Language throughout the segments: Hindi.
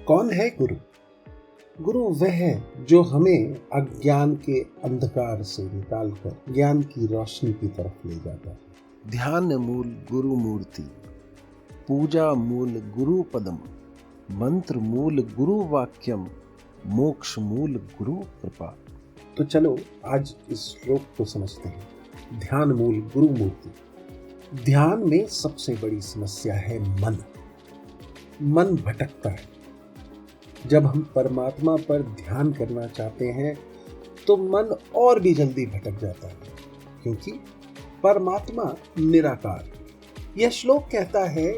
कौन है गुरु? गुरु वह है जो हमें अज्ञान के अंधकार से निकालकर ज्ञान की रोशनी की तरफ ले जाता है। ध्यान मूल गुरु मूर्ति, पूजा मूल गुरु पदम, मंत्र मूल गुरु वाक्यम, मोक्ष मूल गुरु कृपा। तो चलो आज इस श्लोक को समझते हैं। ध्यान मूल गुरु मूर्ति। ध्यान में सबसे बड़ी समस्या है मन। मन भटकता है। जब हम परमात्मा पर ध्यान करना चाहते हैं तो मन और भी जल्दी भटक जाता है, क्योंकि परमात्मा निराकार। यह श्लोक कहता है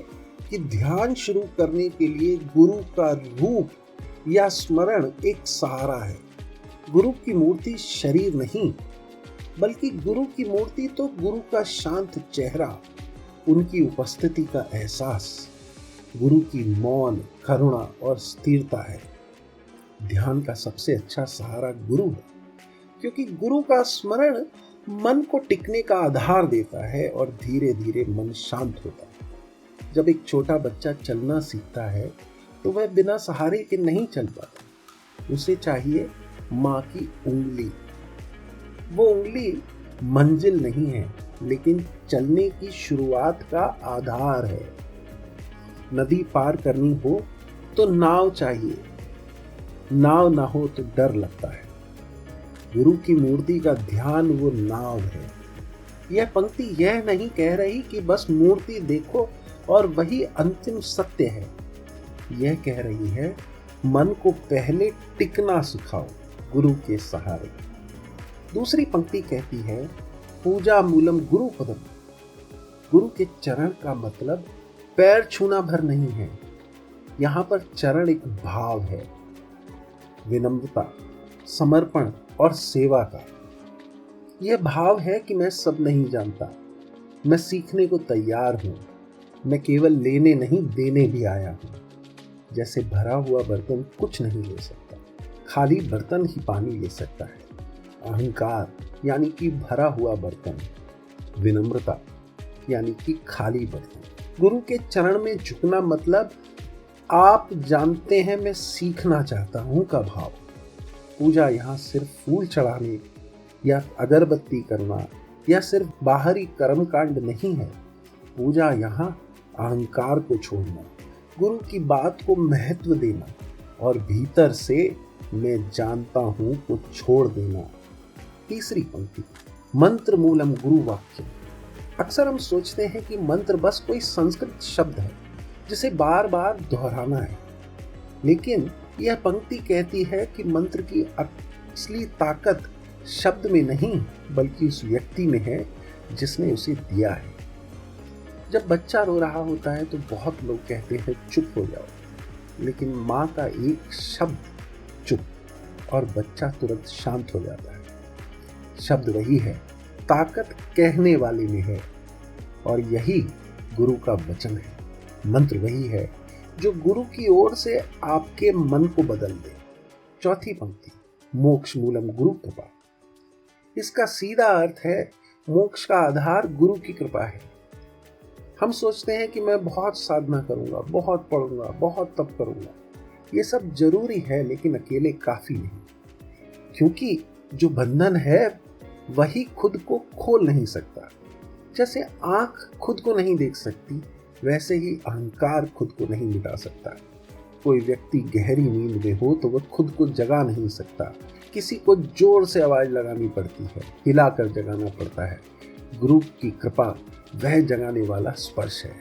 कि ध्यान शुरू करने के लिए गुरु का रूप या स्मरण एक सहारा है। गुरु की मूर्ति शरीर नहीं, बल्कि गुरु की मूर्ति तो गुरु का शांत चेहरा, उनकी उपस्थिति का एहसास, गुरु की मौन, करुणा और स्थिरता है। ध्यान का सबसे अच्छा सहारा गुरु है, क्योंकि गुरु का स्मरण मन को टिकने का आधार देता है और धीरे धीरे मन शांत होता है। जब एक छोटा बच्चा चलना सीखता है तो वह बिना सहारे के नहीं चल पाता। उसे चाहिए माँ की उंगली। वो उंगली मंजिल नहीं है, लेकिन चलने की शुरुआत का आधार है। नदी पार करनी हो तो नाव चाहिए, नाव ना हो तो डर लगता है। गुरु की मूर्ति का ध्यान वो नाव है। यह पंक्ति यह नहीं कह रही कि बस मूर्ति देखो और वही अंतिम सत्य है। यह कह रही है मन को पहले टिकना सिखाओ गुरु के सहारे। दूसरी पंक्ति कहती है पूजा मूलम गुरु पदम। गुरु के चरण का मतलब पैर छूना भर नहीं है। यहाँ पर चरण एक भाव है, विनम्रता, समर्पण और सेवा का। यह भाव है कि मैं सब नहीं जानता, मैं सीखने को तैयार हूँ। मैं केवल लेने नहीं, देने भी आया हूँ। जैसे भरा हुआ बर्तन कुछ नहीं ले सकता, खाली बर्तन ही पानी ले सकता है। अहंकार यानी कि भरा हुआ बर्तन, विनम्रता यानी कि खाली बर्तन। गुरु के चरण में झुकना मतलब आप जानते हैं मैं सीखना चाहता हूं का भाव। पूजा यहाँ सिर्फ फूल चढ़ाने या अगरबत्ती करना या सिर्फ बाहरी कर्मकांड नहीं है। पूजा यहाँ अहंकार को छोड़ना, गुरु की बात को महत्व देना और भीतर से मैं जानता हूं को छोड़ देना। तीसरी पंक्ति मंत्र मूलम गुरु वाक्य। अक्सर हम सोचते हैं कि मंत्र बस कोई संस्कृत शब्द है जिसे बार बार दोहराना है, लेकिन यह पंक्ति कहती है कि मंत्र की असली ताकत शब्द में नहीं बल्कि उस व्यक्ति में है जिसने उसे दिया है। जब बच्चा रो रहा होता है तो बहुत लोग कहते हैं चुप हो जाओ, लेकिन माँ का एक शब्द चुप और बच्चा तुरंत शांत हो जाता है। शब्द वही है, ताकत कहने वाले में है, और यही गुरु का वचन है। मंत्र वही है जो गुरु की ओर से आपके मन को बदल दे। चौथी पंक्ति मोक्ष मूलम गुरु कृपा। इसका सीधा अर्थ है मोक्ष का आधार गुरु की कृपा है। हम सोचते हैं कि मैं बहुत साधना करूंगा, बहुत पढ़ूंगा, बहुत तप करूंगा। ये सब जरूरी है, लेकिन अकेले काफी नहीं, क्योंकि जो बंधन है वही खुद को खोल नहीं सकता। जैसे आंख खुद को नहीं देख सकती, वैसे ही अहंकार खुद को नहीं मिटा सकता। कोई व्यक्ति गहरी नींद में हो तो वह खुद को जगा नहीं सकता। किसी को जोर से आवाज लगानी पड़ती है, हिलाकर जगाना पड़ता है। गुरु की कृपा वह जगाने वाला स्पर्श है।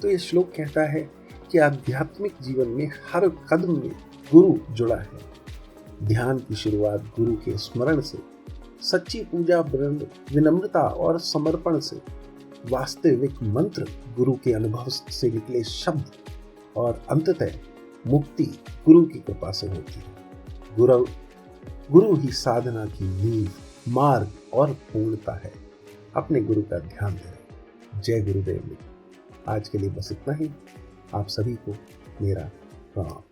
तो ये श्लोक कहता है कि आध्यात्मिक जीवन में हर कदम में गुरु जुड़ा है। ध्यान की शुरुआत गुरु के स्मरण से, सच्ची पूजा विनम्रता और समर्पण से, वास्तविक मंत्र गुरु के अनुभव से निकले शब्द, और अंततः मुक्ति गुरु की कृपा से होती है। गुरु ही साधना की नींव, मार्ग और पूर्णता है। अपने गुरु का ध्यान दें। जय गुरुदेव। आज के लिए बस इतना ही। आप सभी को मेरा प्रणाम।